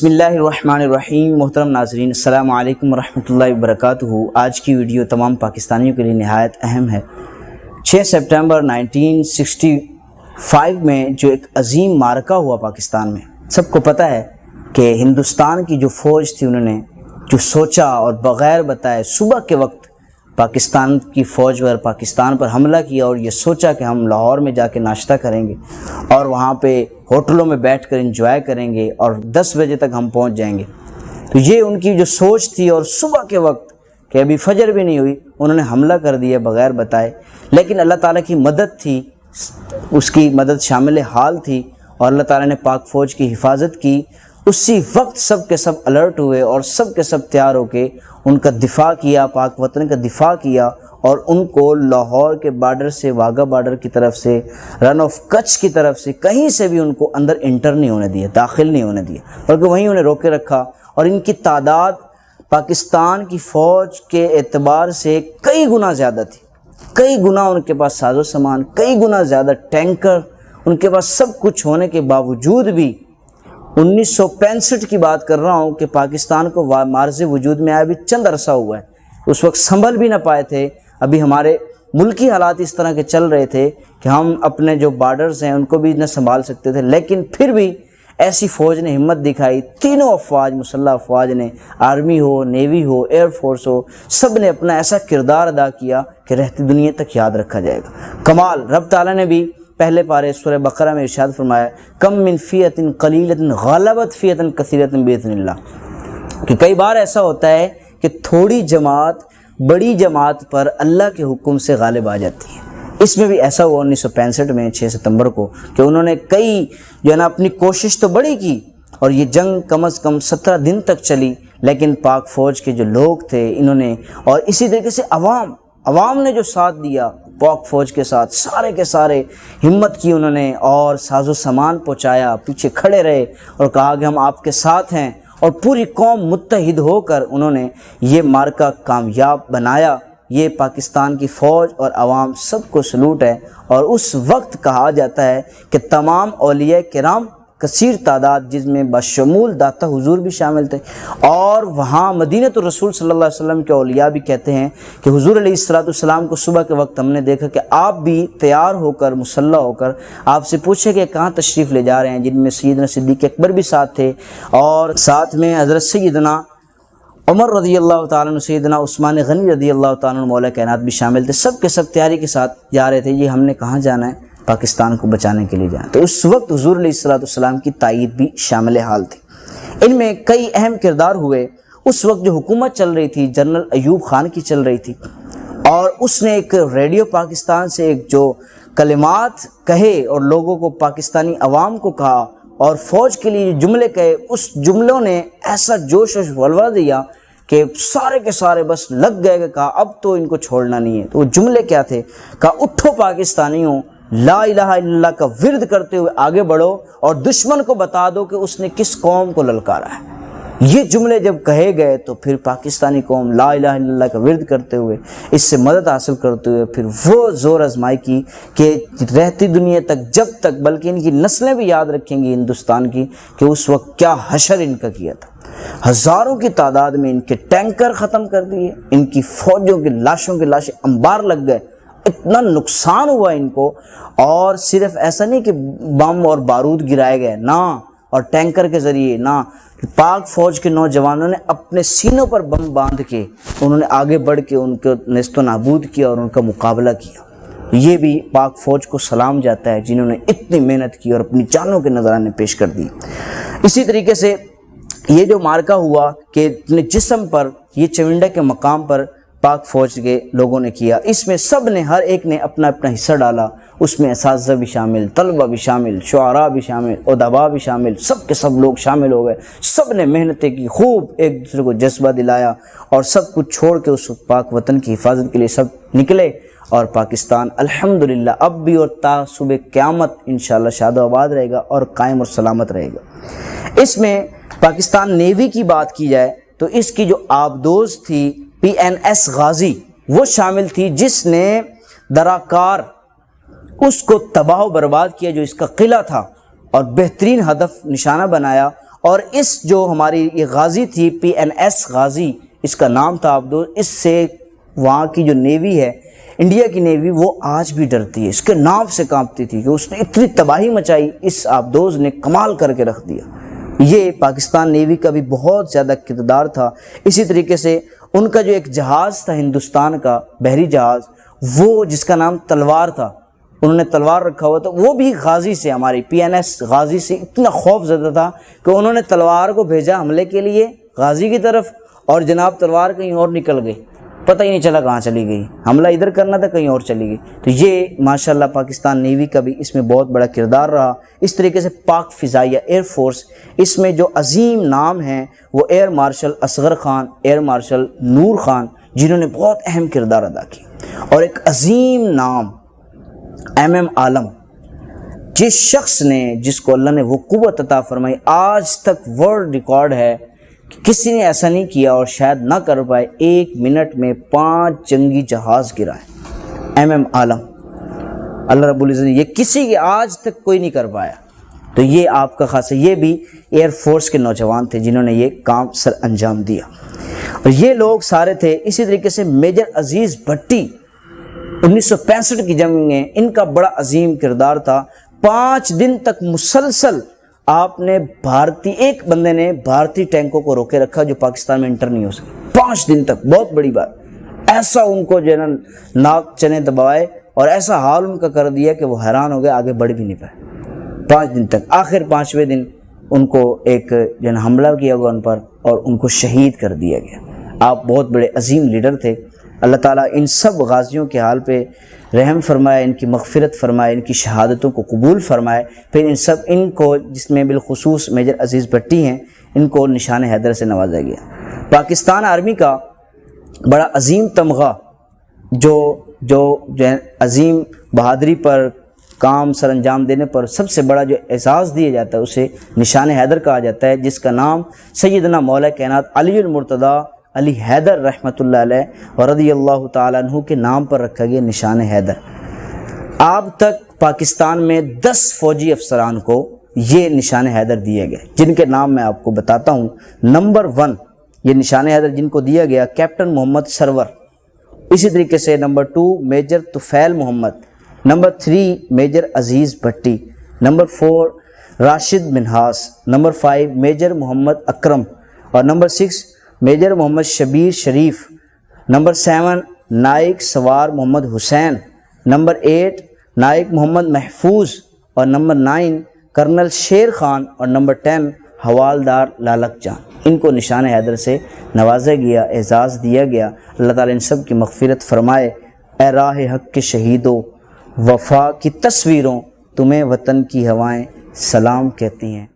بسم اللہ الرحمن الرحیم۔ محترم ناظرین، السلام علیکم ورحمۃ اللہ وبرکاتہ۔ آج کی ویڈیو تمام پاکستانیوں کے لیے نہایت اہم ہے۔ 6 سپٹمبر 1965 میں جو ایک عظیم معرکہ ہوا پاکستان میں، سب کو پتہ ہے کہ ہندوستان کی جو فوج تھی، انہوں نے جو سوچا اور بغیر بتائے صبح کے وقت پاکستان کی فوج پر پاکستان پر حملہ کیا اور یہ سوچا کہ ہم لاہور میں جا کے ناشتہ کریں گے اور وہاں پہ ہوٹلوں میں بیٹھ کر انجوائے کریں گے اور 10 بجے تک ہم پہنچ جائیں گے۔ تو یہ ان کی جو سوچ تھی، اور صبح کے وقت کہ ابھی فجر بھی نہیں ہوئی، انہوں نے حملہ کر دیا بغیر بتائے۔ لیکن اللہ تعالیٰ کی مدد تھی، اس کی مدد شامل حال تھی، اور اللہ تعالیٰ نے پاک فوج کی حفاظت کی۔ اسی وقت سب کے سب الرٹ ہوئے اور سب کے سب تیار ہو کے ان کا دفاع کیا، پاک وطن کا دفاع کیا، اور ان کو لاہور کے بارڈر سے، واگا بارڈر کی طرف سے، رن آف کچھ کی طرف سے، کہیں سے بھی ان کو اندر انٹر نہیں ہونے دیا، داخل نہیں ہونے دیا، بلکہ وہیں انہیں روکے رکھا۔ اور ان کی تعداد پاکستان کی فوج کے اعتبار سے کئی گنا زیادہ تھی، کئی گنا ان کے پاس ساز و سامان، کئی گنا زیادہ ٹینکر، ان کے پاس سب کچھ ہونے کے باوجود بھی 1965 کی بات کر رہا ہوں کہ پاکستان کو معرض وجود میں آیا بھی چند عرصہ ہوا ہے، اس وقت سنبھل بھی نہ پائے تھے۔ ابھی ہمارے ملکی حالات اس طرح کے چل رہے تھے کہ ہم اپنے جو بارڈرز ہیں ان کو بھی نہ سنبھال سکتے تھے، لیکن پھر بھی ایسی فوج نے ہمت دکھائی۔ تینوں افواج، مسلح افواج نے، آرمی ہو، نیوی ہو، ایئر فورس ہو، سب نے اپنا ایسا کردار ادا کیا کہ رہتی دنیا تک یاد رکھا جائے گا۔ کمال رب تعالیٰ نے بھی پہلے پارے سورہ بقرہ میں ارشاد فرمایا، کم من فیۃ قلیلۃ غلبت فیۃ کثیرۃ باذن اللہ، کہ کئی بار ایسا ہوتا ہے کہ تھوڑی جماعت بڑی جماعت پر اللہ کے حکم سے غالب آ جاتی ہے۔ اس میں بھی ایسا ہوا 1965 میں 6 ستمبر کو کہ انہوں نے کئی جو ہے نا اپنی کوشش تو بڑی کی، اور یہ جنگ کم از کم 17 دن تک چلی، لیکن پاک فوج کے جو لوگ تھے انہوں نے، اور اسی طریقے سے عوام نے جو ساتھ دیا پاک فوج کے ساتھ، سارے کے سارے ہمت کی انہوں نے، اور ساز و سامان پہنچایا، پیچھے کھڑے رہے اور کہا کہ ہم آپ کے ساتھ ہیں، اور پوری قوم متحد ہو کر انہوں نے یہ معرکہ کامیاب بنایا۔ یہ پاکستان کی فوج اور عوام سب کو سلوٹ ہے۔ اور اس وقت کہا جاتا ہے کہ تمام اولیاء کرام، کثیر تعداد جس میں بشمول داتا حضور بھی شامل تھے، اور وہاں مدینہ الرسول صلی اللہ علیہ وسلم کے اولیاء بھی کہتے ہیں کہ حضور علیہ السلام کو صبح کے وقت ہم نے دیکھا کہ آپ بھی تیار ہو کر، مسلح ہو کر، آپ سے پوچھے کہ کہاں تشریف لے جا رہے ہیں، جن میں سیدنا صدیق اکبر بھی ساتھ تھے، اور ساتھ میں حضرت سیدنا عمر رضی اللہ تعالیٰ عنہ، سیدنا عثمان غنی رضی اللہ تعالیٰ عنہ مولا کائنات بھی شامل تھے۔ سب کے سب تیاری کے ساتھ جا رہے تھے، یہ ہم نے کہاں جانا ہے، پاکستان کو بچانے کے لیے جانا۔ تو اس وقت حضور علیہ السلام کی تائید بھی شامل حال تھی۔ ان میں کئی اہم کردار ہوئے۔ اس وقت جو حکومت چل رہی تھی جنرل ایوب خان کی چل رہی تھی، اور اس نے ایک ریڈیو پاکستان سے ایک جو کلمات کہے اور لوگوں کو، پاکستانی عوام کو کہا، اور فوج کے لیے جملے کہے، اس جملوں نے ایسا جوش و ولولہ دیا کہ سارے کے سارے بس لگ گئے کہ کہا اب تو ان کو چھوڑنا نہیں ہے۔ تو وہ جملے کیا تھے؟ کہا اٹھو پاکستانیوں، لا الہ الا اللہ کا ورد کرتے ہوئے آگے بڑھو، اور دشمن کو بتا دو کہ اس نے کس قوم کو للکارا ہے۔ یہ جملے جب کہے گئے تو پھر پاکستانی قوم لا الہ الا اللہ کا ورد کرتے ہوئے، اس سے مدد حاصل کرتے ہوئے، پھر وہ زور آزمائی کی کہ رہتی دنیا تک، جب تک، بلکہ ان کی نسلیں بھی یاد رکھیں گی ہندوستان کی کہ اس وقت کیا حشر ان کا کیا تھا۔ ہزاروں کی تعداد میں ان کے ٹینکر ختم کر دیے، ان کی فوجوں کی لاشوں کی لاشیں انبار لگ گئے، اتنا نقصان ہوا ان کو۔ اور صرف ایسا نہیں کہ بم اور بارود گرائے گئے، نہ، اور ٹینکر کے ذریعے نہ، پاک فوج کے نوجوانوں نے اپنے سینوں پر بم باندھ کے انہوں نے آگے بڑھ کے ان کو نیست و نابود کیا اور ان کا مقابلہ کیا۔ یہ بھی پاک فوج کو سلام جاتا ہے جنہوں نے اتنی محنت کی اور اپنی جانوں کے نذرانے پیش کر دی۔ اسی طریقے سے یہ جو معرکہ ہوا کہ اپنے جسم پر، یہ چونڈا کے مقام پر پاک فوج کے لوگوں نے کیا، اس میں سب نے، ہر ایک نے اپنا اپنا حصہ ڈالا۔ اس میں اساتذہ بھی شامل، طلبہ بھی شامل، شعراء بھی شامل، ادباء بھی شامل، سب کے سب لوگ شامل ہو گئے۔ سب نے محنتیں کی، خوب ایک دوسرے کو جذبہ دلایا، اور سب کچھ چھوڑ کے اس پاک وطن کی حفاظت کے لیے سب نکلے۔ اور پاکستان الحمدللہ اب بھی اور تا صبح قیامت انشاءاللہ شاد و آباد رہے گا اور قائم اور سلامت رہے گا۔ اس میں پاکستان نیوی کی بات کی جائے تو اس کی جو آبدوز تھی PNS غازی، وہ شامل تھی، جس نے دراکار اس کو تباہ و برباد کیا جو اس کا قلعہ تھا، اور بہترین ہدف نشانہ بنایا، اور اس جو ہماری یہ غازی تھی PNS غازی اس کا نام تھا عبدوز، اس سے وہاں کی جو نیوی ہے انڈیا کی نیوی وہ آج بھی ڈرتی ہے، اس کے نام سے کانپتی تھی کہ اس نے اتنی تباہی مچائی، اس عبدوز نے کمال کر کے رکھ دیا۔ یہ پاکستان نیوی کا بھی بہت زیادہ کردار تھا۔ اسی طریقے سے ان کا جو ایک جہاز تھا ہندوستان کا بحری جہاز، وہ جس کا نام تلوار تھا، انہوں نے تلوار رکھا ہوا تھا، وہ بھی غازی سے ہماری PNS غازی سے اتنا خوف زدہ تھا کہ انہوں نے تلوار کو بھیجا حملے کے لیے غازی کی طرف، اور جناب تلوار کہیں اور نکل گئی، پتہ ہی نہیں چلا کہاں چلی گئی، حملہ ادھر کرنا تھا کہیں اور چلی گئی۔ تو یہ ماشاءاللہ پاکستان نیوی کا بھی اس میں بہت بڑا کردار رہا۔ اس طریقے سے پاک فضائیہ ایئر فورس، اس میں جو عظیم نام ہیں وہ air marshal Asghar Khan, air marshal Noor Khan, جنہوں نے بہت اہم کردار ادا کیا، اور ایک عظیم نام MM عالم، جس شخص نے، جس کو اللہ نے وہ قوت عطا فرمائی، آج تک ورلڈ ریکارڈ ہے کہ کسی نے ایسا نہیں کیا اور شاید نہ کر پائے، 1 منٹ میں 5 جنگی جہاز گرائے۔ MM عالم، اللہ رب العزت نے یہ کسی کے آج تک کوئی نہیں کر پایا۔ تو یہ آپ کا خاص ہے، یہ بھی ایئر فورس کے نوجوان تھے جنہوں نے یہ کام سر انجام دیا، اور یہ لوگ سارے تھے۔ اسی طریقے سے میجر عزیز بھٹی 1965 کی جنگ میں ان کا بڑا عظیم کردار تھا۔ 5 دن تک مسلسل آپ نے ایک بندے نے بھارتی ٹینکوں کو روکے رکھا جو پاکستان میں انٹر نہیں ہو سکے، 5 دن تک، بہت بڑی بات۔ ایسا ان کو جو ہے نا ناک چنے دبائے اور ایسا حال ان کا کر دیا کہ وہ حیران ہو گئے، آگے بڑھ بھی نہیں پائے 5 دن تک۔ آخر 5ویں دن ان کو ایک جو ہے نا حملہ کیا گیا ان پر اور ان کو شہید کر دیا گیا۔ آپ بہت بڑے عظیم لیڈر تھے۔ اللہ تعالیٰ ان سب غازیوں کے حال پہ رحم فرمائے، ان کی مغفرت فرمائے، ان کی شہادتوں کو قبول فرمائے۔ پھر ان کو جس میں بالخصوص میجر عزیز بھٹی ہیں، ان کو نشان حیدر سے نوازا گیا۔ پاکستان آرمی کا بڑا عظیم تمغہ جو عظیم بہادری پر کام سر انجام دینے پر سب سے بڑا جو اعزاز دیا جاتا ہے اسے نشان حیدر کہا جاتا ہے، جس کا نام سیدنا مولا کائنات علی المرتضیٰ علی حیدر رحمۃ اللہ علیہ و رضی اللہ تعالیٰ عنہ کے نام پر رکھا گیا نشان حیدر۔ اب تک پاکستان میں 10 فوجی افسران کو یہ نشان حیدر دیا گیا، جن کے نام میں آپ کو بتاتا ہوں۔ نمبر 1 یہ نشان حیدر جن کو دیا گیا کیپٹن محمد سرور، اسی طریقے سے number 2 major Tufail Muhammad, number 3 major Aziz Bhatti, number 4 Rashid Minhas, number 5 major Muhammad Akram, اور number 6 major Muhammad Shabbir Sharif, number 7 Naik Sawar Muhammad حسین، نمبر 8 نائک محمد محفوظ، اور نمبر 9 کرنل شیر خان، اور نمبر 10 حوالدار لالک جان۔ ان کو نشان حیدر سے نوازا گیا، اعزاز دیا گیا۔ اللہ تعالیٰ ان سب کی مغفرت فرمائے۔ اے راہ حق کے شہیدوں، وفا کی تصویروں، تمہیں وطن کی ہوائیں سلام کہتی ہیں۔